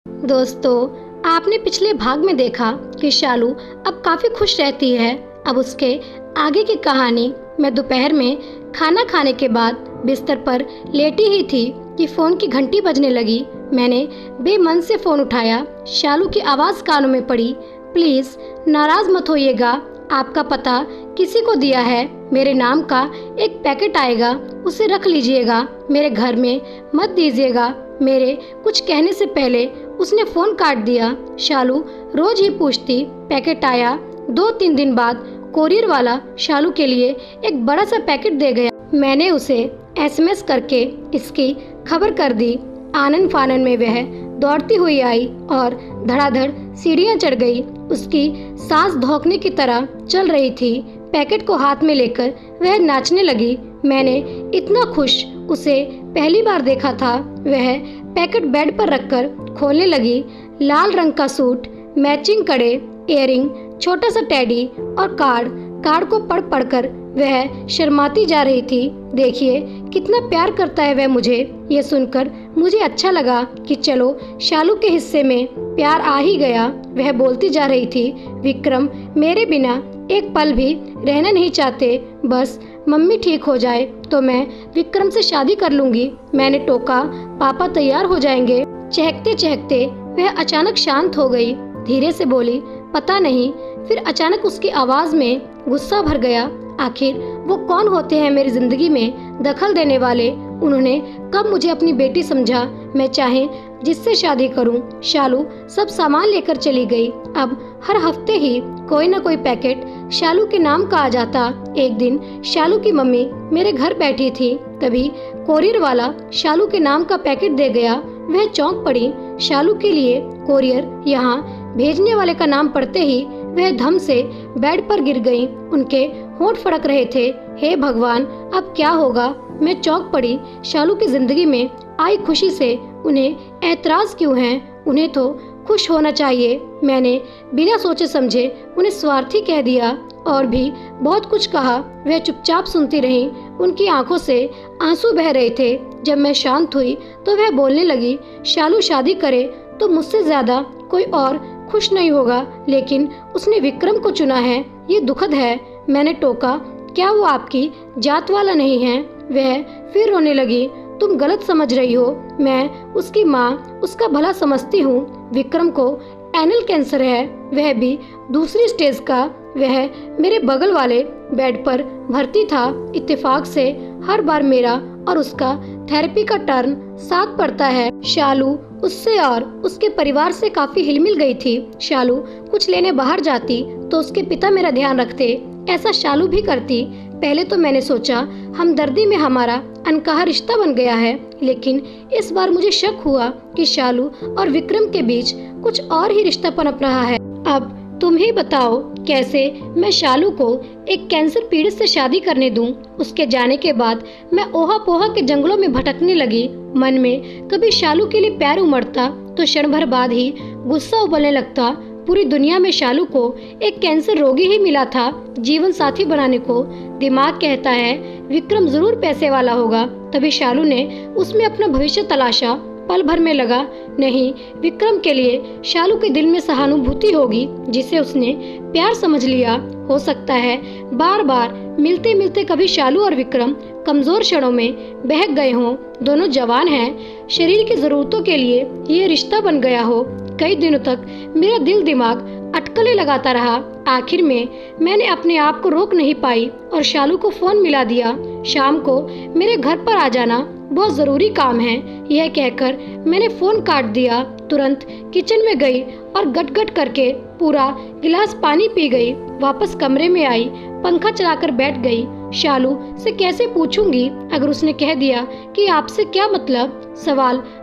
दोस्तों, आपने पिछले भाग में देखा कि शालू अब काफी खुश रहती है। अब उसके आगे की कहानी। मैं दोपहर में खाना खाने के बाद बिस्तर पर लेटी ही थी कि फोन की घंटी बजने लगी। मैंने बेमन से फोन उठाया। शालू की आवाज कानों में पड़ी। प्लीज नाराज मत होइएगा, आपका पता किसी को दिया है। मेरे नाम का एक पैकेट आएगा, उसे रख लीजिएगा, मेरे घर में मत दीजिएगा। मेरे कुछ कहने से पहले उसने फोन काट दिया। शालू रोज ही पूछती, पैकेट आया? 2-3 दिन बाद कोरियर वाला शालू के लिए एक बड़ा सा पैकेट दे गया। मैंने उसे एसएमएस करके इसकी खबर कर दी। आनन फानन में वह दौड़ती हुई आई और धड़ाधड़ सीढ़ियां चढ़ गई। उसकी सांस धौंकने की तरह चल रही थी। पैकेट को हाथ में लेकर वह नाचने लगी। मैंने इतना खुश उसे पहली बार देखा था। वह पैकेट बेड पर रखकर खोलने लगी। लाल रंग का सूट, मैचिंग कड़े, इयररिंग, छोटा सा टेडी और कार्ड को पढ़ पढ़कर वह शर्माती जा रही थी। देखिए कितना प्यार करता है वह मुझे। ये सुनकर मुझे अच्छा लगा कि चलो शालू के हिस्से में प्यार आ ही गया। वह बोलती जा रही थी, विक्रम मेरे बिना एक पल भी रहना नहीं चाहते। बस मम्मी ठीक हो जाए तो मैं विक्रम से शादी कर लूंगी। मैंने टोका, पापा तैयार हो जाएंगे। चहकते चहकते वह अचानक शांत हो गई। धीरे से बोली, पता नहीं। फिर अचानक उसकी आवाज में गुस्सा भर गया। आखिर वो कौन होते हैं मेरी जिंदगी में दखल देने वाले? उन्होंने कब मुझे अपनी बेटी समझा? मैं चाहे जिससे शादी करूं। शालू सब सामान लेकर चली गई। अब हर हफ्ते ही कोई न कोई पैकेट शालू के नाम का आ जाता। एक दिन शालू की मम्मी मेरे घर बैठी थी, तभी कोरियर वाला शालू के नाम का पैकेट दे गया। वह चौंक पड़ी। शालू के लिए कोरियर यहाँ भेजने वाले का नाम पढ़ते ही वह धम से बेड पर गिर गई। उनके होंठ फड़क रहे थे। हे भगवान, अब क्या होगा? मैं चौंक पड़ी। शालू की जिंदगी में आई खुशी से उन्हें ऐतराज क्यों है? उन्हें तो खुश होना चाहिए। मैंने बिना सोचे समझे उन्हें स्वार्थी कह दिया और भी बहुत कुछ कहा। वह चुपचाप सुनती रही। उनकी आंखों से आंसू बह रहे थे। जब मैं शांत हुई तो वह बोलने लगी, शालू शादी करे तो मुझसे ज्यादा कोई और खुश नहीं होगा, लेकिन उसने विक्रम को चुना है। ये दुखद है। मैंने टोका, क्या वो आपकी जात वाला नहीं है? वह फिर रोने लगी। तुम गलत समझ रही हो। मैं उसकी माँ, उसका भला समझती हूँ। विक्रम को एनल कैंसर है, वह भी दूसरी स्टेज का। वह मेरे बगल वाले बेड पर भर्ती था। इत्तेफाक से हर बार मेरा और उसका थेरेपी का टर्न साथ पड़ता है। शालू उससे और उसके परिवार से काफी हिलमिल गई थी। शालू कुछ लेने बाहर जाती तो उसके पिता मेरा ध्यान रखते। ऐसा शालू भी करती। पहले तो मैंने सोचा हमदर्दी में हमारा अनकहा रिश्ता बन गया है, लेकिन इस बार मुझे शक हुआ कि शालू और विक्रम के बीच कुछ और ही रिश्ता पनप रहा है। अब तुम ही बताओ, कैसे मैं शालू को एक कैंसर पीड़ित से शादी करने दूं? उसके जाने के बाद मैं ओहा पोहा के जंगलों में भटकने लगी। मन में कभी शालू के लिए प्यार उमड़ता तो क्षण भर बाद ही गुस्सा उबलने लगता। पूरी दुनिया में शालू को एक कैंसर रोगी ही मिला था जीवन साथी बनाने को। दिमाग कहता है विक्रम जरूर पैसे वाला होगा, तभी शालू ने उसमें अपना भविष्य तलाशा। पल भर में लगा, नहीं, विक्रम के लिए शालू के दिल में सहानुभूति होगी जिसे उसने प्यार समझ लिया। हो सकता है बार बार मिलते मिलते कभी शालू और विक्रम कमजोर क्षणों में बहक गए हों। दोनों जवान हैं, शरीर की जरूरतों के लिए ये रिश्ता बन गया हो। कई दिनों तक मेरा दिल दिमाग अटकलें लगाता रहा। आखिर में मैंने अपने आप को रोक नहीं पाई और शालू को फोन मिला दिया। शाम को मेरे घर पर आ जाना, बहुत जरूरी काम है। यह कहकर मैंने फोन काट दिया। तुरंत किचन में गई और गट-गट करके पूरा गिलास पानी पी गई। वापस कमरे में आई, पंखा चलाकर बैठ गई। शालू से कैसे पूछूंगी अगर उसने कह दिया कि आपसे क्या मतलब?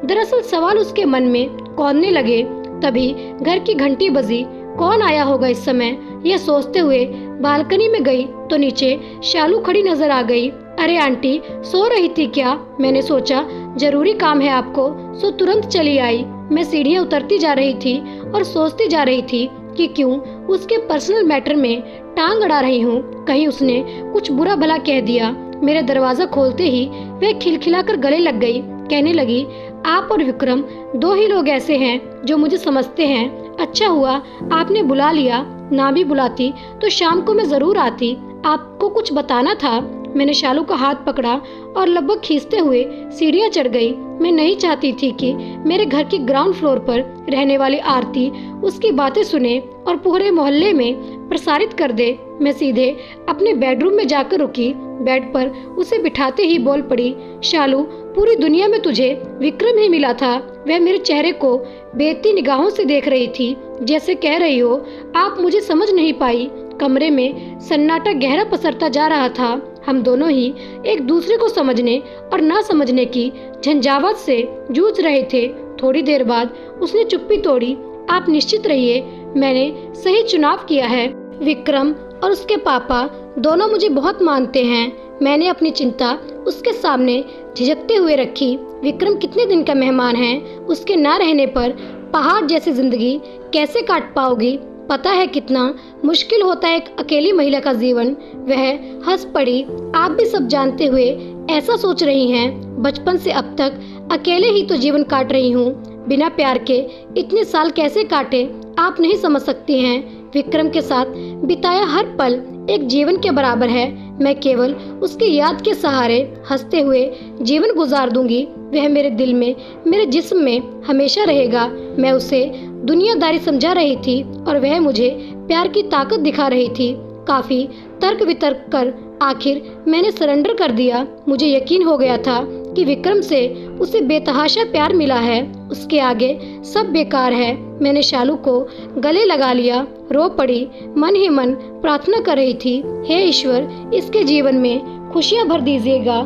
दरअसल सवाल उसके मन में कौंधने लगे। तभी घर की घंटी बजी। कौन आया होगा इस समय? यह सोचते हुए बालकनी में गई तो नीचे शालू खड़ी नजर आ गई। अरे आंटी, सो रही थी क्या? मैंने सोचा जरूरी काम है आपको, सो तुरंत चली आई। मैं सीढ़ियां उतरती जा रही थी और सोचती जा रही थी कि क्यों उसके पर्सनल मैटर में टांग अड़ा रही हूँ। कहीं उसने कुछ बुरा भला कह दिया। मेरे दरवाजा खोलते ही वह खिलखिलाकर गले लग गई। कहने लगी, आप और विक्रम दो ही लोग ऐसे हैं जो मुझे समझते हैं। अच्छा हुआ आपने बुला लिया, ना भी बुलाती तो शाम को मैं जरूर आती। आपको कुछ बताना था। मैंने शालू का हाथ पकड़ा और लगभग खींचते हुए सीढ़ियां चढ़ गई। मैं नहीं चाहती थी कि मेरे घर की ग्राउंड फ्लोर पर रहने वाली आरती उसकी बातें सुने और पूरे मोहल्ले में प्रसारित कर दे। मैं सीधे अपने बेडरूम में जाकर रुकी। बेड पर उसे बिठाते ही बोल पड़ी, शालू, पूरी दुनिया में तुझे विक्रम ही मिला था। वह मेरे चेहरे को बेइज्जती निगाहों से देख रही थी, जैसे कह रही हो आप मुझे समझ नहीं पाई। कमरे में सन्नाटा गहरा पसरता जा रहा था। हम दोनों ही एक दूसरे को समझने और ना समझने की झंझावात से जूझ रहे थे। थोड़ी देर बाद उसने चुप्पी तोड़ी। आप निश्चित रहिए, मैंने सही चुनाव किया है। विक्रम और उसके पापा दोनों मुझे बहुत मानते हैं। मैंने अपनी चिंता उसके सामने झिझकते हुए रखी। विक्रम कितने दिन का मेहमान है, उसके ना रहने पर पहाड़ जैसी जिंदगी कैसे काट पाओगी? पता है कितना मुश्किल होता है एक अकेली महिला का जीवन। वह हंस पड़ी। आप भी सब जानते हुए ऐसा सोच रही हैं। बचपन से अब तक अकेले ही तो जीवन काट रही हूँ। बिना प्यार के इतने साल कैसे काटे आप नहीं समझ सकती हैं। विक्रम के साथ बिताया हर पल एक जीवन के बराबर है। मैं केवल उसकी याद के सहारे हंसते हुए जीवन गुजार दूंगी। वह मेरे दिल में, मेरे जिस्म में हमेशा रहेगा। मैं उसे दुनियादारी समझा रही थी और वह मुझे प्यार की ताकत दिखा रही थी। काफी तर्क वितर्क कर आखिर मैंने सरेंडर कर दिया। मुझे यकीन हो गया था कि विक्रम से उसे बेतहाशा प्यार मिला है। उसके आगे सब बेकार है। मैंने शालू को गले लगा लिया, रो पड़ी, मन ही मन प्रार्थना कर रही थी, हे ईश्वर, इसके जीवन में खुशियां भर दीजिएगा।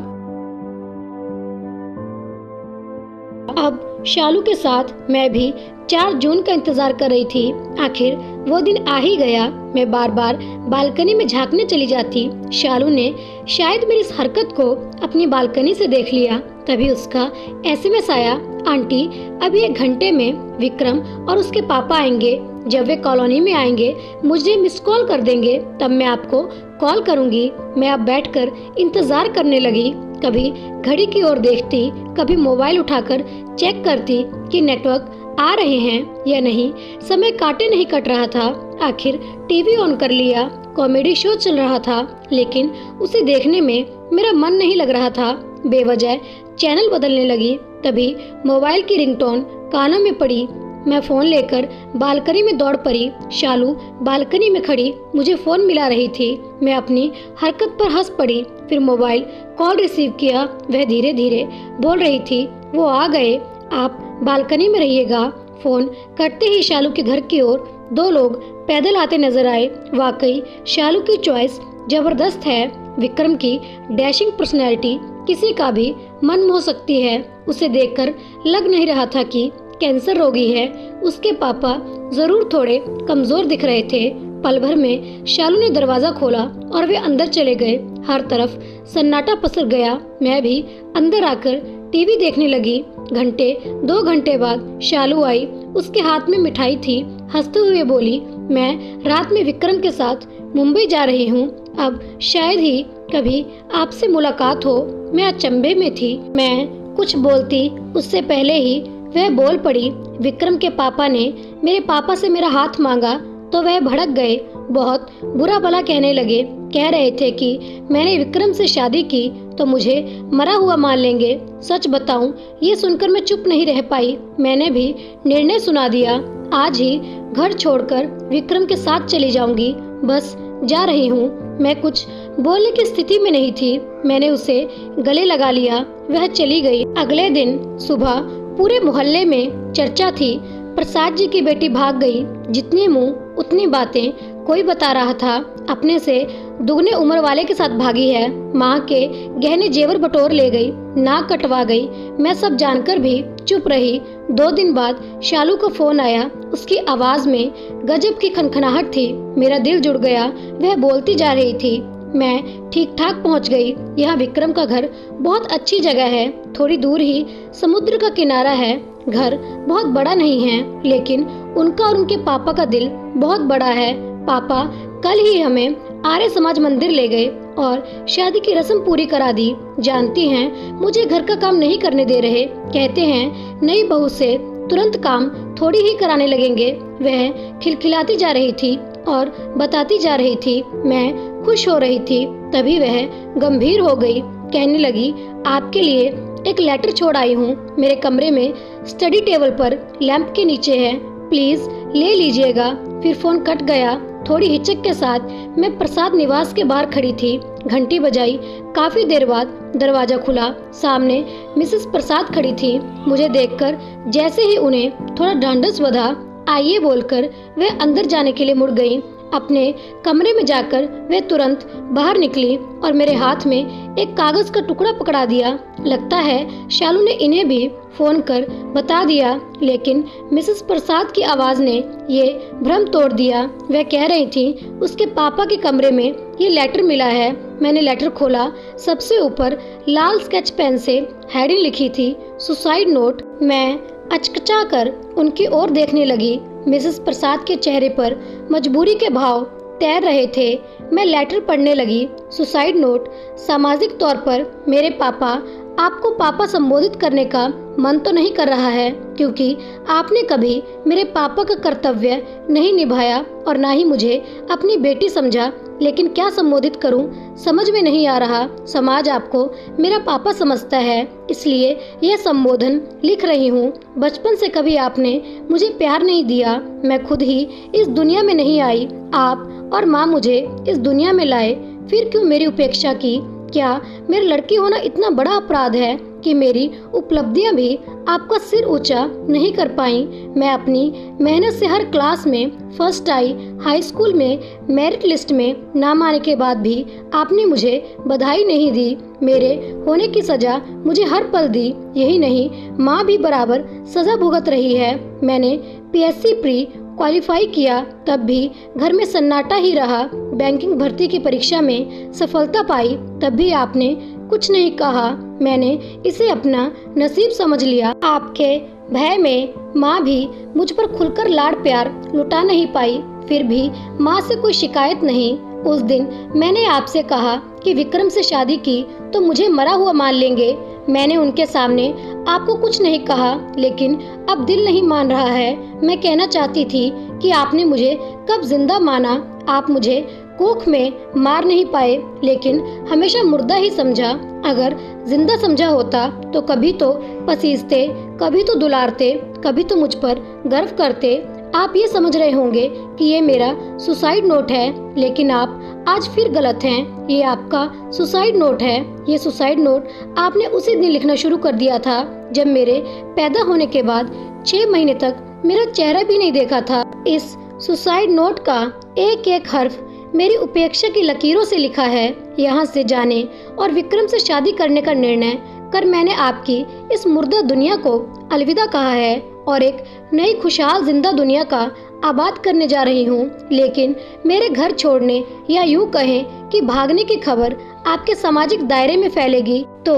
अब शालू के साथ मैं भी 4 जून का इंतजार कर रही थी। आखिर वो दिन आ ही गया। मैं बार बार बालकनी में झांकने चली जाती। शालू ने शायद मेरी इस हरकत को अपनी बालकनी से देख लिया। तभी उसका एसएमएस आया, आंटी अभी 1 घंटे में विक्रम और उसके पापा आएंगे। जब वे कॉलोनी में आएंगे मुझे मिस कॉल कर देंगे, तब मैं आपको कॉल करूंगी। मैं अब बैठकर इंतजार करने लगी। कभी घड़ी की ओर देखती, कभी मोबाइल उठाकर चेक करती कि नेटवर्क आ रहे हैं या नहीं। समय काटे नहीं कट रहा था। आखिर टीवी ऑन कर लिया। कॉमेडी शो चल रहा था, लेकिन उसे देखने में मेरा मन नहीं लग रहा था। बेवजह चैनल बदलने लगी। तभी मोबाइल की रिंगटोन कानों में पड़ी। मैं फोन लेकर बालकनी में दौड़ पड़ी। शालू बालकनी में खड़ी मुझे फोन मिला रही थी। मैं अपनी हरकत पर हंस पड़ी। फिर मोबाइल कॉल रिसीव किया। वह धीरे धीरे बोल रही थी, वो आ गए, आप बालकनी में रहिएगा। फोन कटते ही शालू के घर की ओर 2 लोग पैदल आते नजर आए। वाकई शालू की चॉइस जबरदस्त है। विक्रम की डैशिंग पर्सनैलिटी किसी का भी मन मोह सकती है। उसे देखकर लग नहीं रहा था कि कैंसर रोगी है। उसके पापा जरूर थोड़े कमजोर दिख रहे थे। पल भर में शालू ने दरवाजा खोला और वे अंदर चले गए। हर तरफ सन्नाटा पसर गया। मैं भी अंदर आकर टीवी देखने लगी। 2 घंटे बाद शालू आई। उसके हाथ में मिठाई थी। हंसते हुए बोली, मैं रात में विक्रम के साथ मुंबई जा रही हूँ। अब शायद ही कभी आपसे मुलाकात हो। मैं अचंभे में थी। मैं कुछ बोलती उससे पहले ही वह बोल पड़ी। विक्रम के पापा ने मेरे पापा से मेरा हाथ मांगा तो वह भड़क गए। बहुत बुरा भला कहने लगे। कह रहे थे कि मैंने विक्रम से शादी की तो मुझे मरा हुआ मान लेंगे। सच बताऊं, ये सुनकर मैं चुप नहीं रह पाई। मैंने भी निर्णय सुना दिया। आज ही घर छोड़कर विक्रम के साथ चली जाऊंगी। बस जा रही हूँ। मैं कुछ बोलने की स्थिति में नहीं थी। मैंने उसे गले लगा लिया। वह चली गई। अगले दिन सुबह पूरे मोहल्ले में चर्चा थी। प्रसाद जी की बेटी भाग गई। जितने मुंह उतनी बातें। कोई बता रहा था अपने से दुगने उम्र वाले के साथ भागी है। माँ के गहने जेवर बटोर ले गई, नाक कटवा गई। मैं सब जानकर भी चुप रही। 2 दिन बाद शालू का फोन आया। उसकी आवाज में गजब की खनखनाहट थी। मेरा दिल जुड़ गया। वह बोलती जा रही थी, मैं ठीक ठाक पहुंच गई। यहाँ विक्रम का घर बहुत अच्छी जगह है। थोड़ी दूर ही समुद्र का किनारा है। घर बहुत बड़ा नहीं है, लेकिन उनका और उनके पापा का दिल बहुत बड़ा है। पापा कल ही हमें आर्य समाज मंदिर ले गए। और शादी की रस्म पूरी करा दी। जानती हैं मुझे घर का काम नहीं करने दे रहे, कहते हैं नई बहू से तुरंत काम थोड़ी ही कराने लगेंगे। वह खिलखिलाती जा रही थी और बताती जा रही थी, मैं खुश हो रही थी। तभी वह गंभीर हो गई, कहने लगी, आपके लिए एक लेटर छोड़ आई हूँ, मेरे कमरे में स्टडी टेबल पर लैंप के नीचे है, प्लीज ले लीजिएगा। फिर फोन कट गया। थोड़ी हिचक के साथ मैं प्रसाद निवास के बाहर खड़ी थी। घंटी बजाई। काफी देर बाद दरवाजा खुला। सामने मिसेस प्रसाद खड़ी थी। मुझे देखकर जैसे ही उन्हें थोड़ा ढांढस बंधा, आइए बोलकर वे अंदर जाने के लिए मुड़ गईं। अपने कमरे में जाकर वे तुरंत बाहर निकली और मेरे हाथ में एक कागज का टुकड़ा पकड़ा दिया। लगता है शालू ने इन्हें भी फोन कर बता दिया, लेकिन मिसेस प्रसाद की आवाज ने ये भ्रम तोड़ दिया। वह कह रही थी, उसके पापा के कमरे में ये लेटर मिला है। मैंने लेटर खोला। सबसे ऊपर लाल स्केच पेन से हेडिंग लिखी थी, सुसाइड नोट। मैं अचकचा कर उनकी ओर देखने लगी। मिसेस प्रसाद के चेहरे पर मजबूरी के भाव तैर रहे थे। मैं लेटर पढ़ने लगी। Suicide note. सामाजिक तौर पर मेरे पापा आपको पापा संबोधित करने का मन तो नहीं कर रहा है, क्योंकि आपने कभी मेरे पापा का कर्तव्य नहीं निभाया और ना ही मुझे अपनी बेटी समझा। लेकिन क्या संबोधित करूं, समझ में नहीं आ रहा। समाज आपको मेरा पापा समझता है, इसलिए यह संबोधन लिख रही हूँ। बचपन से कभी आपने मुझे प्यार नहीं दिया। मैं खुद ही इस दुनिया में नहीं आई, आप और माँ मुझे इस दुनिया में लाए। फिर क्यों मेरी उपेक्षा की? क्या मेरी लड़की होना इतना बड़ा अपराध है कि मेरी उपलब्धियां भी आपका सिर ऊंचा नहीं कर पाई? मैं अपनी मेहनत से हर क्लास में फर्स्ट आई, हाई स्कूल में मेरिट लिस्ट में नाम आने के बाद भी आपने मुझे बधाई नहीं दी। मेरे होने की सजा मुझे हर पल दी। यही नहीं, माँ भी बराबर सजा भुगत रही है। मैंने PSC प्री क्वालिफाई किया, तब भी घर में सन्नाटा ही रहा। बैंकिंग भर्ती की परीक्षा में सफलता पाई, तब भी आपने कुछ नहीं कहा। मैंने इसे अपना नसीब समझ लिया। आपके भय में माँ भी मुझ पर खुलकर लाड प्यार लुटा नहीं पाई। फिर भी माँ से कोई शिकायत नहीं। उस दिन मैंने आपसे कहा कि विक्रम से शादी की तो मुझे मरा हुआ मान लेंगे। मैंने उनके सामने आपको कुछ नहीं कहा, लेकिन अब दिल नहीं मान रहा है। मैं कहना चाहती थी कि आपने मुझे कब जिंदा माना। आप मुझे कोख में मार नहीं पाए, लेकिन हमेशा मुर्दा ही समझा। अगर जिंदा समझा होता तो कभी तो पसीजते, कभी तो दुलारते, कभी तो मुझ पर गर्व करते। आप ये समझ रहे होंगे कि ये मेरा सुसाइड नोट है, लेकिन आप आज फिर गलत हैं। ये आपका सुसाइड नोट है। ये सुसाइड नोट आपने उसी दिन लिखना शुरू कर दिया था जब मेरे पैदा होने के बाद 6 महीने तक मेरा चेहरा भी नहीं देखा था। इस सुसाइड नोट का एक एक हर्फ मेरी उपेक्षा की लकीरों से लिखा है। यहाँ से जाने और विक्रम से शादी करने का निर्णय कर मैंने आपकी इस मुर्दा दुनिया को अलविदा कहा है और एक नई खुशहाल जिंदा दुनिया का आबाद करने जा रही हूँ। लेकिन मेरे घर छोड़ने या यूँ कहें कि भागने की खबर आपके सामाजिक दायरे में फैलेगी तो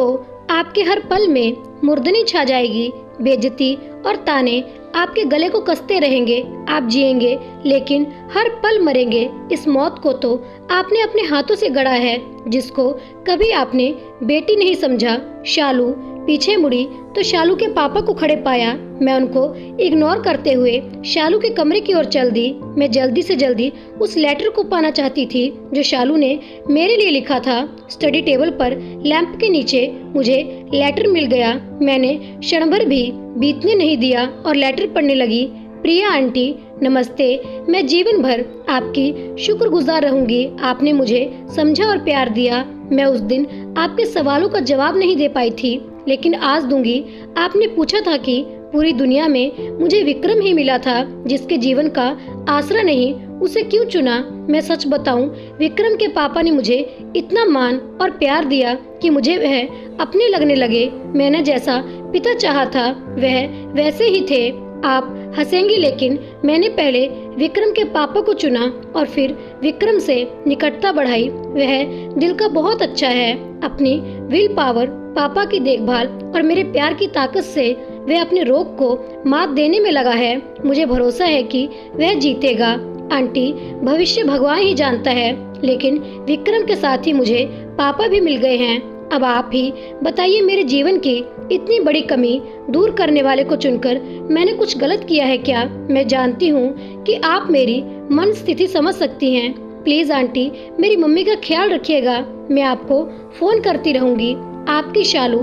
आपके हर पल में मुर्दनी छा जाएगी। बेइज्जती और ताने आपके गले को कसते रहेंगे। आप जिएंगे लेकिन हर पल मरेंगे। इस मौत को तो आपने अपने हाथों से गढ़ा है, जिसको कभी आपने बेटी नहीं समझा। शालू पीछे मुड़ी तो शालू के पापा को खड़े पाया। मैं उनको इग्नोर करते हुए शालू के कमरे की ओर चल दी। मैं जल्दी से जल्दी उस लेटर को पाना चाहती थी जो शालू ने मेरे लिए लिखा था। स्टडी टेबल पर लैंप के नीचे मुझे लेटर मिल गया। मैंने क्षण भर भी बीतने नहीं दिया और लेटर पढ़ने लगी। प्रिया आंटी, नमस्ते। मैं जीवन भर आपकी शुक्रगुजार रहूंगी। आपने मुझे समझा और प्यार दिया। मैं उस दिन आपके सवालों का जवाब नहीं दे पाई थी, लेकिन आज दूंगी। आपने पूछा था कि पूरी दुनिया में मुझे विक्रम ही मिला था जिसके जीवन का आसरा नहीं, उसे क्यों चुना? मैं सच बताऊं, विक्रम के पापा ने मुझे इतना मान और प्यार दिया कि मुझे वह अपने लगने लगे। मैंने जैसा पिता चाहा था वह वैसे ही थे। आप हंसेंगी, लेकिन मैंने पहले विक्रम के पापा को चुना और फिर विक्रम से निकटता बढ़ाई। वह दिल का बहुत अच्छा है। अपनी विल पावर, पापा की देखभाल और मेरे प्यार की ताकत से वह अपने रोग को मात देने में लगा है। मुझे भरोसा है कि वह जीतेगा। आंटी, भविष्य भगवान ही जानता है, लेकिन विक्रम के साथ ही मुझे पापा भी मिल गए हैं। अब आप ही बताइए, मेरे जीवन की इतनी बड़ी कमी दूर करने वाले को चुनकर मैंने कुछ गलत किया है क्या? मैं जानती हूँ कि आप मेरी मन स्थिति समझ सकती हैं। प्लीज आंटी, मेरी मम्मी का ख्याल रखिएगा। मैं आपको फोन करती रहूंगी। आपकी शालू।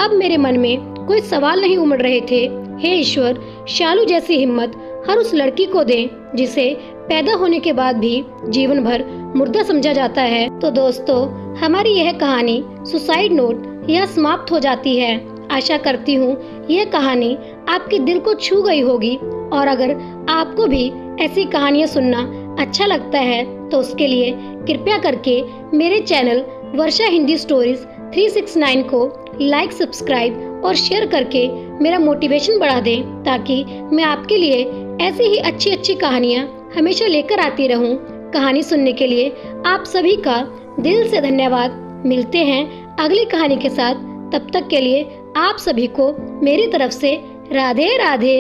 अब मेरे मन में कोई सवाल नहीं उमड़ रहे थे। हे ईश्वर, शालू जैसी हिम्मत हर उस लड़की को दे जिसे पैदा होने के बाद भी जीवन भर मुर्दा समझा जाता है। तो दोस्तों, हमारी यह कहानी सुसाइड नोट यहाँ समाप्त हो जाती है। आशा करती हूँ यह कहानी आपके दिल को छू गई होगी, और अगर आपको भी ऐसी कहानियाँ सुनना अच्छा लगता है तो उसके लिए कृपया करके मेरे चैनल वर्षा हिंदी स्टोरीज 369 को लाइक, सब्सक्राइब और शेयर करके मेरा मोटिवेशन बढ़ा दें, ताकि मैं आपके लिए ऐसी ही अच्छी अच्छी कहानियाँ हमेशा लेकर आती रहूं। कहानी सुनने के लिए आप सभी का दिल से धन्यवाद। मिलते हैं अगली कहानी के साथ। तब तक के लिए आप सभी को मेरी तरफ से राधे राधे।